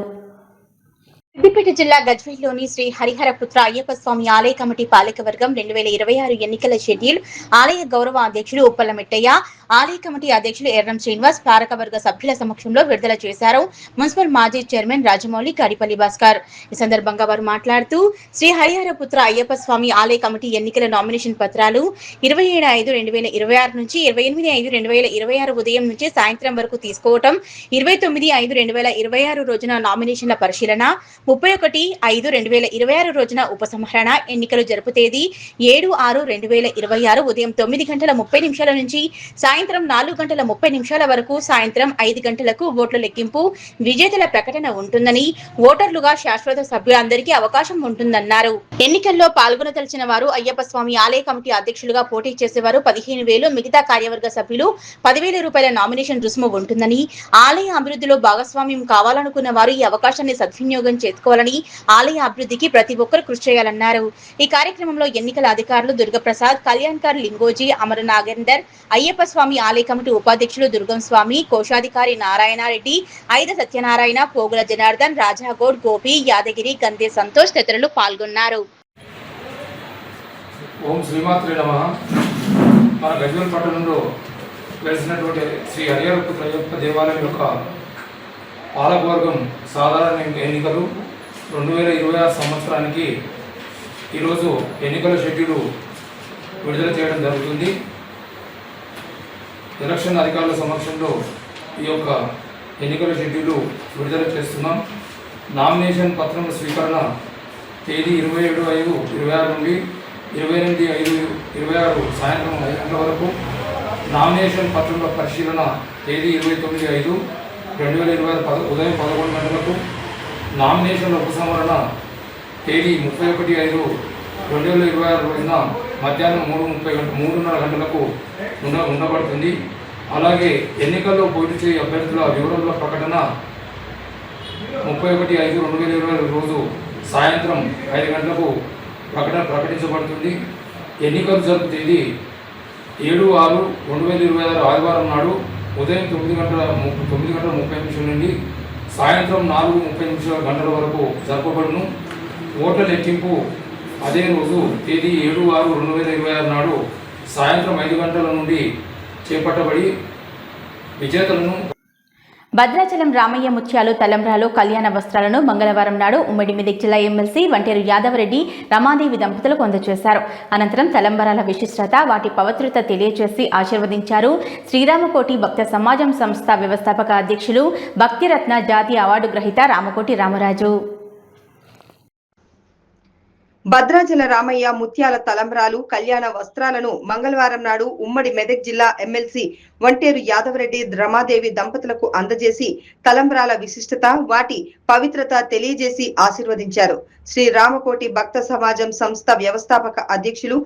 సిద్దిపేట జిల్లా గజ్వేల్లోని శ్రీ హరిహరపుత్ర అయ్యప్ప స్వామి ఆలయ కమిటీ పాలకవర్గం 2026 ఎన్నికల షెడ్యూల్ ఆలయ గౌరవ అధ్యక్షులు ఉప్పల్ల మిట్టయ్య, ఆలయ కమిటీ అధ్యక్షులు ఎర్రం శ్రీనివాస్ పాలకవర్గ సభ్యుల సమక్షంలో విడుదల చేశారు. మున్సిపల్ మాజీ చైర్మన్ రాజమౌళి, గాడిపల్లి భాస్కర్. ఈ సందర్భంగా వారు మాట్లాడుతూ శ్రీ హరిహరపుత్ర అయ్యప్ప స్వామి ఆలయ కమిటీ ఎన్నికల నామినేషన్ పత్రాలు 27/5/2026 నుంచి 28/5/2026 ఉదయం నుంచి సాయంత్రం వరకు తీసుకోవటం, 29/5/2026 రోజున నామినేషన్ల పరిశీలన, 31/5/2026 రోజున ఉపసంహరణ, ఎన్నికలు జరుపు తేదీ 7/6/2026 ఉదయం 9:30 నుంచి సాయంత్రం 4:30 వరకు, సాయంత్రం 5 గంటలకు ఓట్ల లెక్కింపు, విజేతల ప్రకటన ఉంటుందని, ఓటర్లుగా శాశ్వత సభ్యులందరికీ అవకాశం ఉంటుందన్నారు. ఎన్నికల్లో పాల్గొనదలిచిన వారు అయ్యప్ప స్వామి ఆలయ కమిటీ అధ్యక్షులుగా పోటీ చేసేవారు 15,000, మిగతా కార్యవర్గ సభ్యులు 10,000 రూపాయల నామినేషన్ రుసుము ఉంటుందని, ఆలయ అభివృద్ధిలో భాగస్వామ్యం కావాలనుకున్న వారు ఈ అవకాశాన్ని సద్వినియోగం చేసుకోవాలని, ఆలయ అభివృద్ధికి ప్రతి ఒక్కరు కృషి చేయాలన్నారు. ఈ కార్యక్రమంలో ఎన్నికల అధికారులు దుర్గప్రసాద్, కళ్యాణ్కర్ లింగోజీ, అమర నాగేందర్, అయ్యప్ప స్వామి ఆలయ కమిటీ ఉపాధ్యక్షులు దుర్గం స్వామి, కోశాధికారి నారాయణరెడ్డి, ఐద సత్యనారాయణ, పోగుల జనార్దన్, రాజాగౌడ్, గోపి, యాదగిరి, గందే సంతోష్ తదితరులు పాల్గొన్నారు. ఓం శ్రీమాత్రే నమః. మన గజ్వేల్ పట్టణంలో వెలిసినటువంటి శ్రీ హరిహరపుత్ర అయ్యప్ప దేవాలయం యొక్క పాలకవర్గం సాధారణ ఎన్నికలు 2026 సంవత్సరానికి ఈరోజు ఎన్నికల షెడ్యూల్ విడుదల చేయడం జరుగుతుంది. ఎలక్షన్ అధికారుల సమక్షంలో ఈ యొక్క ఎన్నికల షెడ్యూల్ విడుదల చేస్తున్నాం. నామినేషన్ పత్రముల స్వీకరణ తేదీ 27/5/26 నుండి 28/5/26 సాయంత్రం 5 గంటల వరకు, నామినేషన్ పత్రముల పరిశీలన తేదీ 29/5/2026 ఉదయం 11 గంటలకు, నామినేషన్ల ఉపసంహరణ తేదీ 31/5/2026 రోజున మధ్యాహ్నం 3:30 గంటలకు ఉండబడుతుంది. అలాగే ఎన్నికల్లో పోటీ చేయ అభ్యర్థుల వివరాల ప్రకటన 31/5/2026 రోజు సాయంత్రం 5 గంటలకు ప్రకటించబడుతుంది. ఎన్నికలు జరుపు తేదీ 7/6/2026 ఆదివారం నాడు ఉదయం 9:30 నుండి సాయంత్రం 4:30 వరకు జరపబడును. ఓట్ల లెక్కింపు అదే రోజు తేదీ 7/6/2026 నాడు సాయంత్రం 5 గంటల నుండి చేపట్టబడి విజేతలను భద్రాచలం రామయ్య ముత్యాలు తలంబ్రాలు కళ్యాణ వస్త్రాలను మంగళవారం నాడు ఉమ్మడి మెదక్ జిల్లా ఎమ్మెల్సీ వంటేరు యాదవరెడ్డి, రమాదేవి దంపతులకు అందజేశారు. అనంతరం తలంబరాల విశిష్టత, వాటి పవిత్రత తెలియజేసి ఆశీర్వదించారు. శ్రీరామకోటి భక్త సమాజం సంస్థ వ్యవస్థాపక అధ్యక్షులు, భక్తిరత్న జాతీయ అవార్డు గ్రహీత రామకోటి రామరాజు. భద్రాచల రామయ్య ముత్యాల తలంబ్రాలు కళ్యాణ వస్త్రాలను మంగళవారం నాడు ఉమ్మడి మెదక్ జిల్లా ఎమ్మెల్సీ వంటేరు యాదవరెడ్డి, రమాదేవి దంపతులకు అందజేసి తలంబ్రాల విశిష్టత, వాటి పవిత్రత తెలియజేసి ఆశీర్వదించారు. శ్రీ రామకోటి భక్త సమాజం సంస్థ వ్యవస్థాపక అధ్యక్షులు,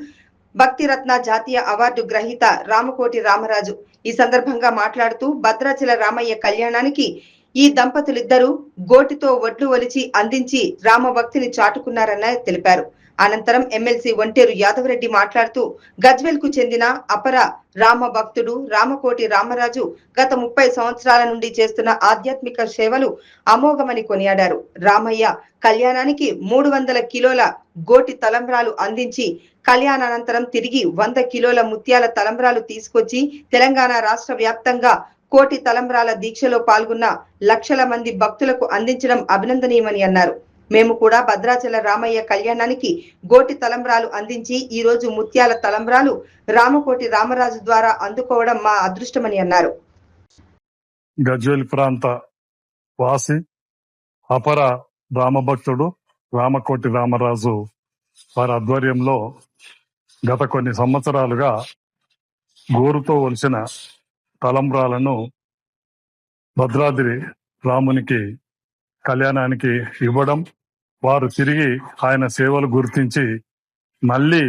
భక్తిరత్న జాతీయ అవార్డు గ్రహీత రామకోటి రామరాజు ఈ సందర్భంగా మాట్లాడుతూ భద్రాచల రామయ్య కళ్యాణానికి ఈ దంపతులిద్దరూ గోటితో వడ్లు ఒలిచి అందించి రామభక్తిని చాటుకున్నారని తెలిపారు. అనంతరం ఎమ్మెల్సీ వంటేరు యాదవరెడ్డి మాట్లాడుతూ గజ్వేల్ కు చెందిన అపర రామ భక్తుడు రామకోటి రామరాజు గత 30 సంవత్సరాల నుండి చేస్తున్న ఆధ్యాత్మిక సేవలు అమోఘమని కొనియాడారు. రామయ్య కళ్యాణానికి 300 కిలోల గోటి తలంబ్రాలు అందించి కళ్యాణానంతరం తిరిగి 100 కిలోల ముత్యాల తలంబ్రాలు తీసుకొచ్చి తెలంగాణ రాష్ట్ర వ్యాప్తంగా కోటి తలంబ్రాల దీక్షలో పాల్గొన్న లక్షల మంది భక్తులకు అందించడం అభినందనీయమని అన్నారు. మేము కూడా భద్రాచల రామయ్య కళ్యాణానికి గోటి తలంబ్రాలు అందించి ఈ రోజు ముత్యాల తలంబ్రాలు రామకోటి రామరాజు ద్వారా అందుకోవడం మా అదృష్టమని అన్నారు. గజ్వేల్ ప్రాంత వాసి అపర రామభక్తుడు రామకోటి రామరాజు వారి ఆధ్వర్యంలో గత కొన్ని సంవత్సరాలుగా గోరుతో ఒలిసిన తలంబ్రాలను భద్రాద్రి రామునికి కళ్యాణానికి ఇవ్వడం, వారు తిరిగి ఆయన సేవలు గుర్తించి మళ్ళీ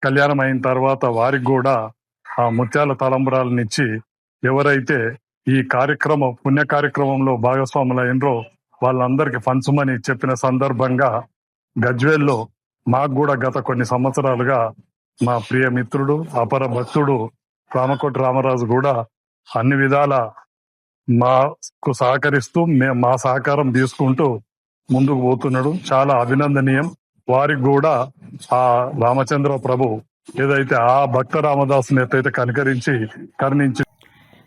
కళ్యాణం అయిన తర్వాత వారికి కూడా ఆ ముత్యాల తలంబ్రాలనిచ్చి ఎవరైతే ఈ పుణ్య కార్యక్రమంలో భాగస్వాములైనరో వాళ్ళందరికీ పంచమని చెప్పిన సందర్భంగా గజ్వేల్లో మాకు కూడా గత కొన్ని సంవత్సరాలుగా మా ప్రియ మిత్రుడు అపర భక్తుడు రామకోటి రామరాజు కూడా అన్ని విధాల మాకు సహకరిస్తూ మా సహకారం తీసుకుంటూ ముందుకు పోతున్నాడు. చాలా అభినందనీయం. వారికి కూడా ఆ రామచంద్ర ప్రభు ఏదైతే ఆ భక్త రామదాసుని ఎత్తైతే కరుణించి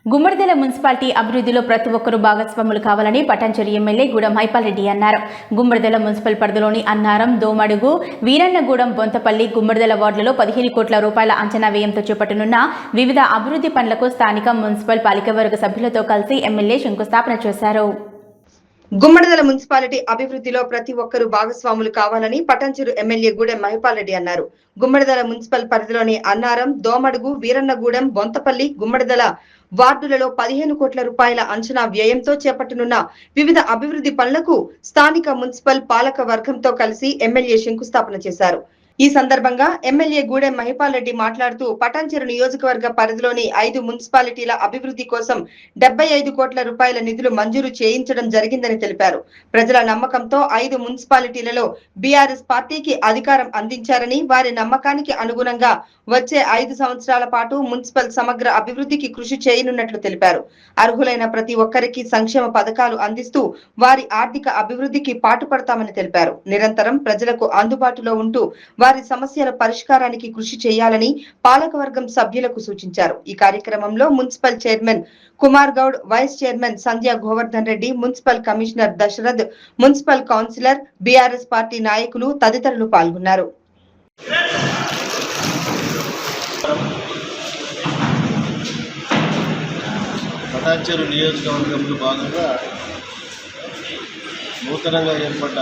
గుమ్మడిదల మున్సిపాలిటీ అభివృద్ధిలో ప్రతి ఒక్కరూ భాగస్వాములు కావాలని పటాన్చెరు ఎమ్మెల్యే గూడెం మైపాల్ రెడ్డి అన్నారు. గుమ్మడిదల మున్సిపల్ పరిధిలోని అన్నారం, దోమడుగు, వీరన్నగూడెం, బొంతపల్లి, గుమ్మడిదల వార్డులలో 15 కోట్ల రూపాయల అంచనా వ్యయంతో చేపట్టనున్న వివిధ అభివృద్ధి పనులకు స్థానిక మున్సిపల్ పాలికవర్గ సభ్యులతో కలిసి ఎమ్మెల్యే శంకుస్థాపన చేశారు. గుమ్మడిదల మున్సిపాలిటీ అభివృద్ధిలో ప్రతి ఒక్కరూ భాగస్వాములు కావాలని పటాన్చెరు ఎమ్మెల్యే గూడెం మహిపాల్ రెడ్డి అన్నారు. గుమ్మడిదల మున్సిపల్ పరిధిలోని అన్నారం, దోమడుగు, వీరన్నగూడెం, బొంతపల్లి, గుమ్మడిదల వార్డులలో 15 కోట్ల రూపాయల అంచనా వ్యయంతో చేపట్టనున్న వివిధ అభివృద్ధి పనులకు స్థానిక మున్సిపల్ పాలక వర్గంతో కలిసి ఎమ్మెల్యే శంకుస్థాపన చేశారు. ఈ సందర్భంగా ఎమ్మెల్యే గూడెం మహిపాల్ రెడ్డి మాట్లాడుతూ పటాన్చెరు నియోజకవర్గ పరిధిలోని 5 మున్సిపాలిటీల అభివృద్ధి కోసం 75 కోట్ల రూపాయల నిధులు మంజూరు చేయించడం జరిగిందని తెలిపారు. ప్రజల నమ్మకంతో 5 మున్సిపాలిటీలలో బీఆర్ఎస్ పార్టీకి అధికారం అందించారని, వారి నమ్మకానికి అనుగుణంగా వచ్చే 5 సంవత్సరాల పాటు మున్సిపల్ సమగ్ర అభివృద్ధికి కృషి చేయనున్నట్లు తెలిపారు. అర్హులైన ప్రతి ఒక్కరికి సంక్షేమ పథకాలు అందిస్తూ వారి ఆర్థిక అభివృద్ధికి పాటుపడతామని తెలిపారు. నిరంతరం ప్రజలకు అందుబాటులో ఉంటూ వారి సమస్యల పరిష్కారానికి కృషి చేయాలని పాలకవర్గం సభ్యులకు సూచించారు. ఈ కార్యక్రమంలో municipal chairman Kumar Goud, vice chairman Sandhya Govardhan Reddy, municipal commissioner Dasharath, municipal councillor, BRS party నాయకులు తదితరులు పాల్గొన్నారు. పటాన్చెరు నియోజకవర్గంలో భాగంగా నూతనంగా ఏర్పడ్డ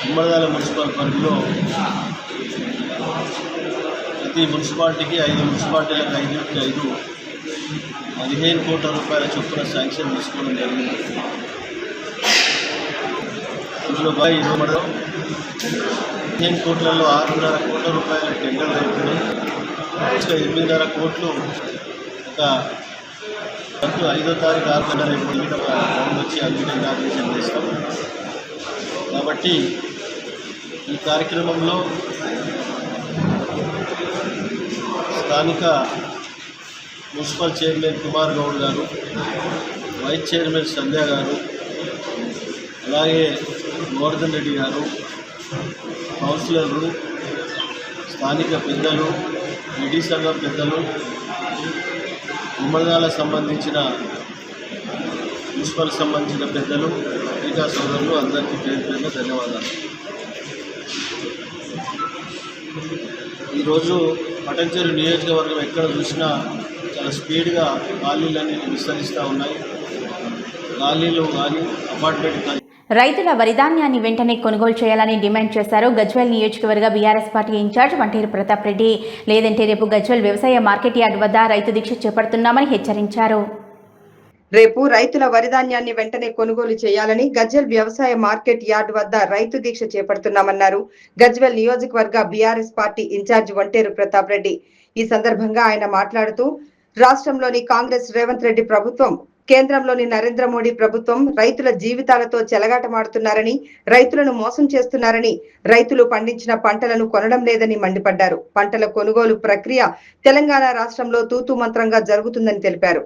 గుమ్మడిదల మున్సిపల్ పరిధిలో ప్రతి మున్సిపాలిటీకి 5 మున్సిపాలిటీలకు 15 కోట్ల రూపాయల చొప్పున శాంక్షన్ తీసుకోవడం జరిగింది. ఇందులో 15 కోట్లలో 6.5 కోట్ల రూపాయల టెండర్లు అయిపోయినాయి. 8.5 కోట్లు ఒక 5వ తారీఖు 6 గంటల రౌండ్ వచ్చి అగ్రిమెంట్ ఇనాగ్రేషన్ చేస్తాం. కాబట్టి ఈ కార్యక్రమంలో స్థానిక మున్సిపల్ చైర్మన్ కుమార్ గౌడ్ గారు, వైస్ చైర్మన్ సంధ్య గారు, అలాగే గోవర్ధన్ రెడ్డి గారు, కౌన్సిలర్లు, స్థానిక పెద్దలు, రెడ్డి సంఘం పెద్దలు, గుమ్మడిదలకు సంబంధించిన మున్సిపల్ సంబంధించిన పెద్దలు, పత్రికా సోదరులు అందరికీ పేరు పేరున ధన్యవాదాలు. ఈరోజు పటాన్చెరు నియోజకవర్గం ఎక్కడ చూసినా చాలా స్పీడ్గా ఖాళీలన్నీ విస్తరిస్తూ ఉన్నాయి. ఖాళీలు కానీ అపార్ట్మెంట్ కానీ రైతుల వరిధాన్యాన్ని వెంటనే కొనుగోలు చేయాలని డిమాండ్ చేశారు గజ్వేల్ నియోజకవర్గ బీఆర్ఎస్ పార్టీ ఇన్ఛార్జ్ వంటేరు ప్రతాప్ రెడ్డి. లేదంటే రేపు గజ్వేల్ వ్యవసాయ మార్కెట్ యార్డ్ వద్ద రైతు దీక్ష చేపడుతున్నామని హెచ్చరించారు. రేపు రైతుల వరిధాన్యాన్ని వెంటనే కొనుగోలు చేయాలని గజ్వేల్ వ్యవసాయ మార్కెట్ యార్డ్ వద్ద రైతు దీక్ష చేపడుతున్నామన్నారు గజ్వేల్ నియోజకవర్గ బీఆర్ఎస్ పార్టీ ఇన్ఛార్జ్ వంటేరు ప్రతాప్ రెడ్డి. ఈ సందర్భంగా ఆయన మాట్లాడుతూ రాష్ట్రంలోని కాంగ్రెస్ రేవంత్ రెడ్డి ప్రభుత్వం, కేంద్రంలోని నరేంద్ర మోడీ ప్రభుత్వం రైతుల జీవితాలతో చెలగాటమాడుతున్నారని, రైతులను మోసం చేస్తున్నారని, రైతులు పండించిన పంటలను కొనడం లేదని మండిపడ్డారు. పంటల కొనుగోలు ప్రక్రియ తెలంగాణ రాష్ట్రంలో తూతూ మంత్రంగా జరుగుతుందని తెలిపారు.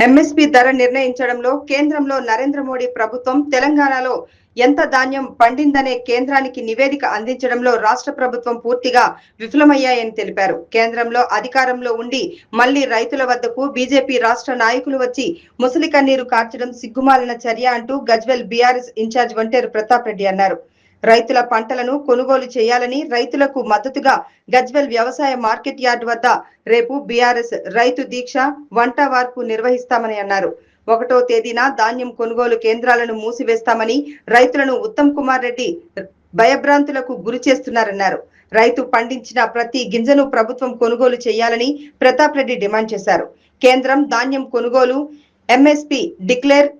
ఎంఎస్పీ ధర నిర్ణయించడంలో కేంద్రంలో నరేంద్ర మోడీ ప్రభుత్వం తెలంగాణలో ఎంత ధాన్యం పండిందనే కేంద్రానికి నివేదిక అందించడంలో రాష్ట్ర ప్రభుత్వం పూర్తిగా విఫలమయ్యాయని తెలిపారు. కేంద్రంలో అధికారంలో ఉండి మళ్లీ రైతుల వద్దకు బీజేపీ రాష్ట్ర నాయకులు వచ్చి ముసలి కన్నీరు కార్చడం సిగ్గుమాలిన చర్య అంటూ గజ్వెల్ బీఆర్ఎస్ ఇన్ఛార్జ్ వంటేరు ప్రతాప్ రెడ్డి అన్నారు. రైతుల పంటలను కొనుగోలు చేయాలని, రైతులకు మద్దతుగా గజ్వెల్ వ్యవసాయ మార్కెట్ యార్డ్ వద్ద రేపు బీఆర్ఎస్ రైతు దీక్ష వంట వార్పు నిర్వహిస్తామని అన్నారు. 1వ తేదీన ధాన్యం కొనుగోలు కేంద్రాలను మూసివేస్తామని, రైతులను ఉత్తమ్ కుమార్ రెడ్డి భయభ్రాంతులకు గురి చేస్తున్నారన్నారు. రైతు పండించిన ప్రతి గింజను ప్రభుత్వం కొనుగోలు చేయాలని ప్రతాప్ రెడ్డి డిమాండ్ చేశారు. కేంద్రం ధాన్యం కొనుగోలు ఎంఎస్పీ డిక్లేర్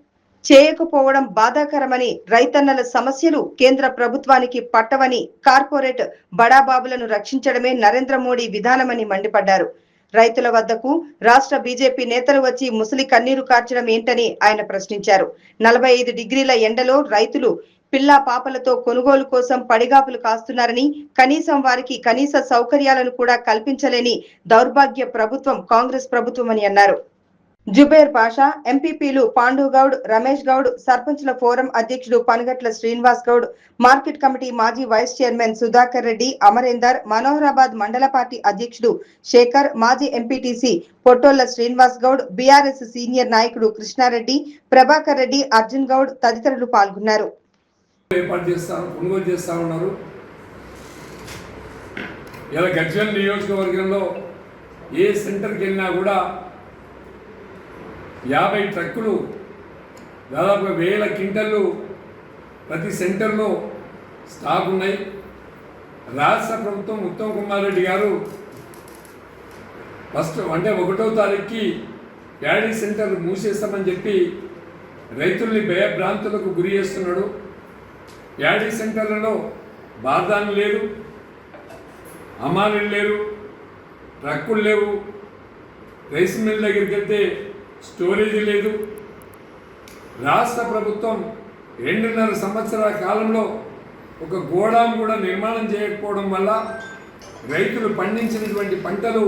చేయకపోవడం బాధాకరమని, రైతన్నల సమస్యలు కేంద్ర ప్రభుత్వానికి పట్టవని, కార్పొరేట్ బడాబాబులను రక్షించడమే నరేంద్ర మోడీ విధానమని మండిపడ్డారు. రైతుల వద్దకు రాష్ట్ర బీజేపీ నేతలు వచ్చి ముసలి కన్నీరు కార్చడం ఏంటని ఆయన ప్రశ్నించారు. 45 డిగ్రీల ఎండలో రైతులు పిల్లా పాపలతో కొనుగోలు కోసం పడిగాపులు కాస్తున్నారని, కనీసం వారికి కనీస సౌకర్యాలను కూడా కల్పించలేని దౌర్భాగ్య ప్రభుత్వం కాంగ్రెస్ ప్రభుత్వం అని అన్నారు. జుబేర్ పాషా, ఎంపీపీలు పాండుగౌడ్, రమేష్ గౌడ్, సర్పంచ్ల ఫోరం అధ్యక్షుడు పనగట్ల శ్రీనివాస్ గౌడ్, మార్కెట్ కమిటీ మాజీ వైస్ చైర్మన్ సుధాకర్ రెడ్డి, అమరేందర్, మనోహరాబాద్ మండల పార్టీ అధ్యక్షుడు శేఖర్, మాజీ MPTC Pottolla Srinivas Goud, BRS senior నాయకుడు కృష్ణారెడ్డి, ప్రభాకర్ రెడ్డి, అర్జున్ గౌడ్ తదితరులు పాల్గొన్నారు. గజ్వెల్ నియోజకవర్గంలో ఏ సెంటర్కి వెళ్ళినా కూడా 50 ట్రక్కులు, దాదాపు 1000 క్వింటళ్ళు ప్రతి సెంటర్లో స్టాక్ ఉన్నాయి. రాష్ట్ర ప్రభుత్వం ఉత్తమ్ కుమార్ రెడ్డి గారు ఫస్ట్ 1వ తారీఖుకి ప్యాడీ సెంటర్ మూసేస్తామని చెప్పి రైతుల్ని భయభ్రాంతులకు గురి చేస్తున్నాడు. ప్యాడీ సెంటర్లలో బార్దాన్లు లేదు, అమానులు లేరు, ట్రక్కులు లేవు, రైస్ మిల్ దగ్గరికి వెళ్తే స్టోరేజ్ లేదు. రాష్ట్ర ప్రభుత్వం 2.5 సంవత్సరాల కాలంలో ఒక గోడాం కూడా నిర్మాణం చేయకపోవడం వల్ల రైతులు పండించినటువంటి పంటలు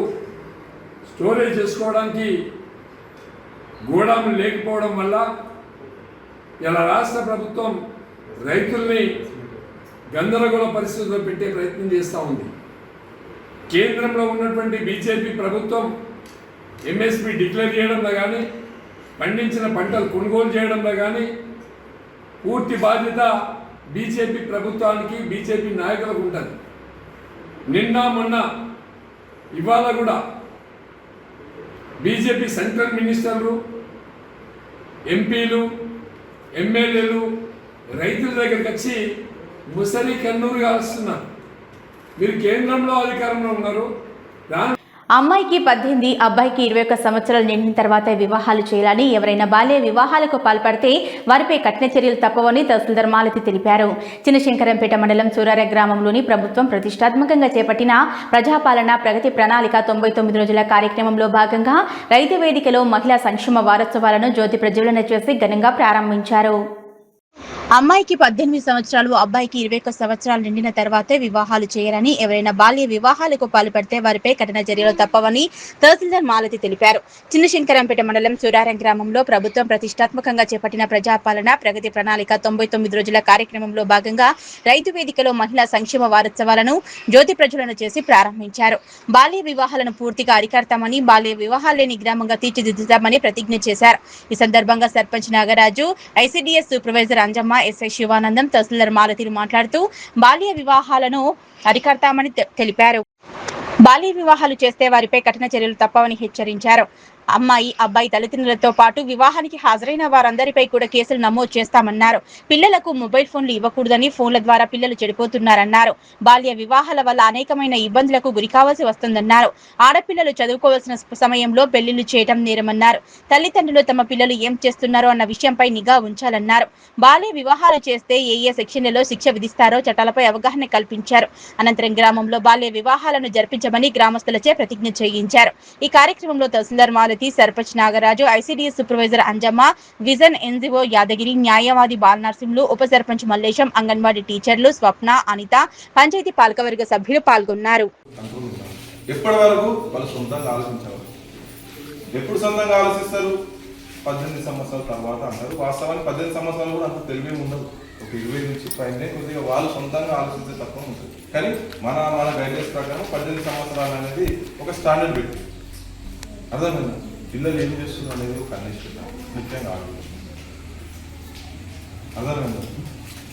స్టోరేజ్ చేసుకోవడానికి గోడాములు లేకపోవడం వల్ల ఇలా రాష్ట్ర ప్రభుత్వం రైతుల్ని గందరగోళ పరిస్థితుల్లో పెట్టే ప్రయత్నం చేస్తూ ఉంది. కేంద్రంలో ఉన్నటువంటి బీజేపీ ప్రభుత్వం ఎంఎస్పీ డిక్లేర్ చేయడంలో కానీ, పండించిన పంటలు కొనుగోలు చేయడంలో కానీ పూర్తి బాధ్యత బీజేపీ ప్రభుత్వానికి, బీజేపీ నాయకులకు ఉంటుంది. నిన్న మొన్న ఇవాళ కూడా బీజేపీ సెంట్రల్ మినిస్టర్లు, ఎంపీలు, ఎమ్మెల్యేలు రైతుల దగ్గరికి వచ్చి ముసలి కన్నూరు కాలుస్తున్నారు. మీరు కేంద్రంలో అధికారంలో ఉన్నారు, అమ్మాయికి 18, అబ్బాయికి 21 సంవత్సరాలు నిండిన తర్వాత వివాహాలు చేయాలని, ఎవరైనా బాల్య వివాహాలకు పాల్పడితే వారిపై కఠిన చర్యలు తప్పవని తహసీల్దార్ మాలతి తెలిపారు. చిన్నశంకరంపేట మండలం సూరార గ్రామంలోని ప్రభుత్వం ప్రతిష్టాత్మకంగా చేపట్టిన ప్రజాపాలన ప్రగతి ప్రణాళిక 99 రోజుల కార్యక్రమంలో భాగంగా రైతు వేదికలో మహిళా సంక్షేమ వారోత్సవాలను జ్యోతి ప్రజ్వలన చేసి ఘనంగా ప్రారంభించారు. అమ్మాయికి 18 సంవత్సరాలు, అబ్బాయికి 21 సంవత్సరాలు నిండిన తర్వాతే వివాహాలు చేయాలని, ఎవరైనా బాల్య వివాహాలకు పాల్పడితే వారిపై కఠిన చర్యలు తప్పవని తహసీల్దార్ మాలతి తెలిపారు. చిన్నశంకరంపేట మండలం సూరారం గ్రామంలో ప్రభుత్వం ప్రతిష్టాత్మకంగా చేపట్టిన ప్రజాపాలన ప్రగతి ప్రణాళిక 99 రోజుల కార్యక్రమంలో భాగంగా రైతు వేదికలో మహిళా సంక్షేమ వారోత్సవాలను జ్యోతి ప్రజ్వలన చేసి ప్రారంభించారు. బాల్య వివాహాలను పూర్తిగా అరికడతామని, బాల్య వివాహాలు లేని గ్రామంగా తీర్చిదిద్దుతామని ప్రతిజ్ఞ చేశారు. ఈ సందర్భంగా sarpanch Nagaraju, ICDS supervisor Anjamma, SI Shivanandam, tahsildar మాలతిని మాట్లాడుతూ బాల్య వివాహాలను అరికడతామని తెలిపారు. బాల్య వివాహాలు చేస్తే వారిపై కఠిన చర్యలు తప్పవని హెచ్చరించారు. అమ్మాయి, అబ్బాయి తల్లిదండ్రులతో పాటు వివాహానికి హాజరైన వారందరిపై కూడా కేసులు నమోదు చేస్తామన్నారు. పిల్లలకు మొబైల్ ఫోన్లు ఇవ్వకూడదని, ఫోన్ల ద్వారా పిల్లలు చెడిపోతున్నారన్నారు. బాల్య వివాహాల వల్ల అనేకమైన ఇబ్బందులకు గురికావాల్సి వస్తుందన్నారు. ఆడపిల్లలు చదువుకోవాల్సిన సమయంలో పెళ్లిళ్లు చేయడం నేరమన్నారు. తల్లిదండ్రులు తమ పిల్లలు ఏం చేస్తున్నారో అన్న విషయంపై నిఘా ఉంచాలన్నారు. బాల్య వివాహాలు చేస్తే ఏ సెక్షన్లలో శిక్ష విధిస్తారో చట్టాలపై అవగాహన కల్పించారు. అనంతరం గ్రామంలో బాల్య వివాహాలను జరిపించమని గ్రామస్తులచే ప్రతిజ్ఞ చేయించారు. ఈ కార్యక్రమంలో tahsildar Malathi, sarpanch Nagaraju, ICDS supervisor Anjamma, vision NGO Yadagiri, న్యాయవాది బాలనరసింహులు, ఉప సర్పంచ్ మల్లేశం, అంగన్వాడీ టీచర్లు స్వప్న, అనిత, పంచాయతీ పాలకవర్గ సభ్యులు పాల్గొన్నారు. ఎప్పటి వరకు వాళ్ళు సొంతంగా ఆలోచించాలి. ఎప్పుడు సొంతంగా ఆలోచిస్తారు? 18 సంవత్సరాల తర్వాత అంటారు. వాస్తవానికి 18 సంవత్సరాలు కూడా అంత తెలివే ఉండదు. ఒక 20 నుంచి పైనే కొద్దిగా వాళ్ళు సొంతంగా ఆలోచించే తత్వం ఉంటుంది. కానీ మన గైడ్లైన్స్ ప్రకారం 18 సంవత్సరాలు అనేది ఒక స్టాండర్డ్ పెట్టి అర్థమైంది. పిల్లలు ఏం చేస్తున్నారు అనేది ఒక కండిషన్ ముఖ్యంగా అర్థమైంది.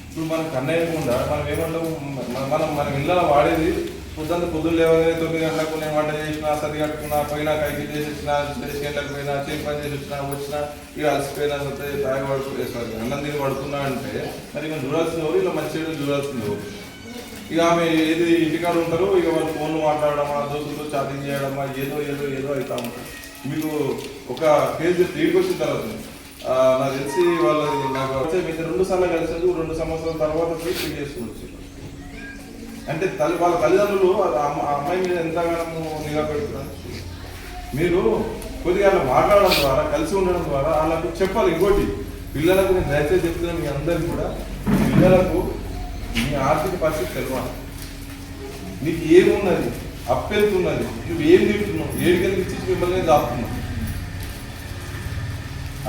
ఇప్పుడు మనం కన్నయ్యకుండా మనం ఏమంటాం, మనం ఇళ్ళలో వాడేది పొద్దున్న లేవగానే 9 గంటలకు నేను వంట చేసినా, సరి కట్టుకున్నా, పోయినా కైకి చేసి వచ్చినా, చేనులకు పోయినా, చేతి పని చేసి వచ్చినా ఇక అలసిపోయినా తాగి పడుతుంది అన్నం తిని పడుతున్నా అంటే మరి మేము చూడాల్సింది ఎవరు, ఇలా మంచి చేయడం చూడాల్సింది ఎవరు. ఇక ఆమె ఏది ఇంటికాడ ఉంటారో ఇక వాళ్ళు ఫోన్లు మాట్లాడడమా, దోస్తులతో చాటింగ్ చేయడమా, ఏదో అవుతా ఉంటారు. మీకు ఒక కేసు తిరిగి వచ్చిన తర్వాత నాకు తెలిసి వాళ్ళది నాకు వచ్చే మీద 2 సార్లు కలిసేందుకు 2 సంవత్సరాల తర్వాత పోయి పెళ్లి చేసుకుని వచ్చారు. అంటే వాళ్ళ తల్లిదండ్రులు అమ్మాయి మీద ఎంతగానో నిఘా పెడుతున్నారు. మీరు కొద్దిగా అలా మాట్లాడడం ద్వారా, కలిసి ఉండడం ద్వారా వాళ్ళకు చెప్పాలి. ఇంకోటి, పిల్లలకు నేను దయచేసి చెప్తున్నా, మీ అందరికీ కూడా పిల్లలకు మీ ఆర్థిక పరిస్థితి తెలవాలి. నీకు ఏమున్నది, అప్పెళ్తున్నది, నువ్వు ఏం తింటున్నావు, ఏడికెళ్ళి ఇచ్చి మిమ్మల్ని దాపుతున్నావు.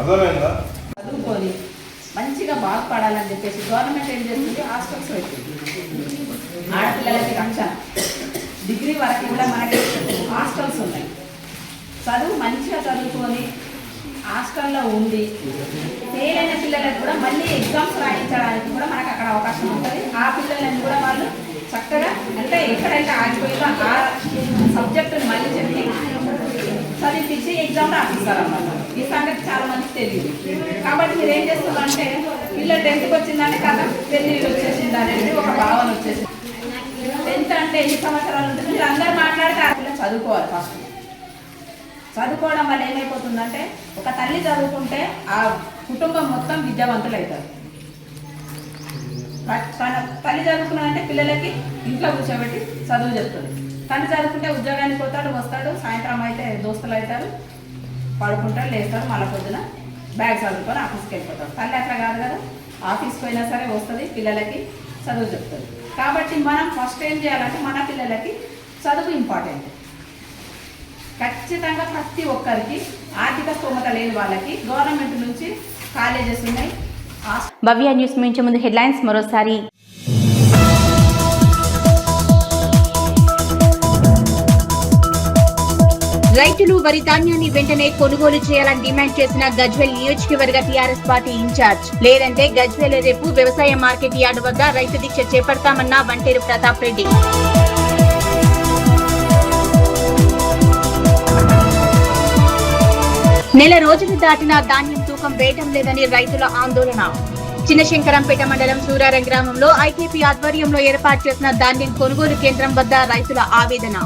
అర్థమైందా? చదువుకొని మంచిగా బాగుపడాలని చెప్పేసి గవర్నమెంట్ ఏం చేస్తుంది, హాస్టల్స్ పెట్టింది. ఆడపిల్లలకి రక్షణ, డిగ్రీ వరకు కూడా మనకి హాస్టల్స్ ఉన్నాయి. చదువు మంచిగా చదువుకొని హాస్టల్లో ఉండి ఫెయిల్ అయిన పిల్లలకు కూడా మళ్ళీ ఎగ్జామ్స్ రాయించడానికి కూడా మనకు అక్కడ అవకాశం ఉంటుంది. ఆ పిల్లలను కూడా వాళ్ళు చక్కగా అంటే ఎక్కడైతే ఆగిపోయిందో ఆ సబ్జెక్టుని మళ్ళీ చెప్పి చదివించి ఎగ్జామ్ రాపిస్తారన్నమాట. ఈ సంగతి చాలా మందికి తెలియదు. కాబట్టి మీరు ఏం చేస్తారంటే పిల్లలు 10th వచ్చిందంటే కదా పెళ్ళిళ్ళు వచ్చేసింది అనేది ఒక భావన వచ్చేసింది. 10th అంటే ఎన్ని సంవత్సరాలు ఉంటుంది, మీరు అందరూ మాట్లాడితే ఆ పిల్లలు చదువుకోవాలి. ఫస్ట్ చదువుకోవడం వల్ల ఏమైపోతుందంటే ఒక తల్లి చదువుకుంటే ఆ కుటుంబం మొత్తం విద్యావంతులు అవుతారు. తల్లి చదువుకున్నాడంటే పిల్లలకి ఇంట్లో కూర్చోబెట్టి చదువు చెప్తుంది. తండ్రి చదువుకుంటే ఉద్యోగానికి పోతాడు, వస్తాడు, సాయంత్రం అయితే దోస్తులు అవుతారు, పడుకుంటారు, లేస్తారు, మళ్ళీ పొద్దున బ్యాగ్ చదువుకొని ఆఫీస్కి వెళ్ళిపోతారు. తల్లి అట్లా కాదు కదా, ఆఫీస్కి పోయినా సరే వస్తుంది, పిల్లలకి చదువు చెప్తుంది. కాబట్టి మనం ఫస్ట్ ఏం చేయాలంటే మన పిల్లలకి చదువు ఇంపార్టెంట్. ఖచ్చితంగా ప్రతి ఒక్కరికి ఆర్థిక స్తోమత లేని వాళ్ళకి గవర్నమెంట్ నుంచి కాలేజెస్ ఉన్నాయి. భవ్య న్యూస్ మించే ముందు హెడ్లైన్స్ మరోసారి. రైతులు వరి ధాన్యాన్ని వెంటనే కొనుగోలు చేయాలని డిమాండ్ చేసిన గజ్వేల్ నియోజకవర్గ టీఆర్ఎస్ పార్టీ ఇన్ఛార్జ్. లేదంటే గజ్వేల్ రేపు వ్యవసాయ మార్కెట్ యార్డు వద్ద రైతు దీక్ష చేపడతామన్న వంటేరు ప్రతాప్ రెడ్డి. నెల రోజులు దాటినా ధాన్యం తూకం వేయటం లేదని రైతుల ఆందోళన. చిన్నశంకరంపేట మండలం సూరారం గ్రామంలో ఐకేపీ ఆధ్వర్యంలో ఏర్పాటు చేసిన ధాన్యం కొనుగోలు కేంద్రం వద్ద రైతుల ఆవేదన.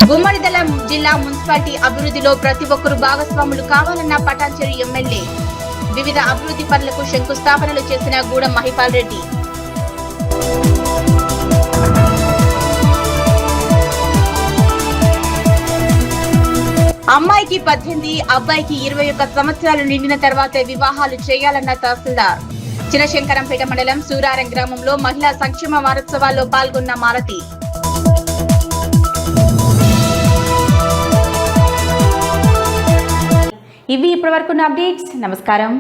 గుమ్మడిదల జిల్లా మున్సిపాలిటీ అభివృద్ధిలో ప్రతి ఒక్కరూ భాగస్వాములు కావాలన్న పటాన్చెరు ఎమ్మెల్యే. వివిధ అభివృద్ధి పనులకు శంకుస్థాపనలు చేసిన గూడెం మహిపాల్ రెడ్డి. అమ్మాయికి 18, అబ్బాయికి 21 సంవత్సరాలు నిండిన తర్వాతే వివాహాలు చేయాలన్న తహసీల్దార్. చిన్నశంకరంపేట మండలం సూరారం గ్రామంలో మహిళా సంక్షేమ వారోత్సవాల్లో పాల్గొన్న మాలతి. ఇవి ఇప్పటివరకు అప్డేట్స్. నమస్కారం.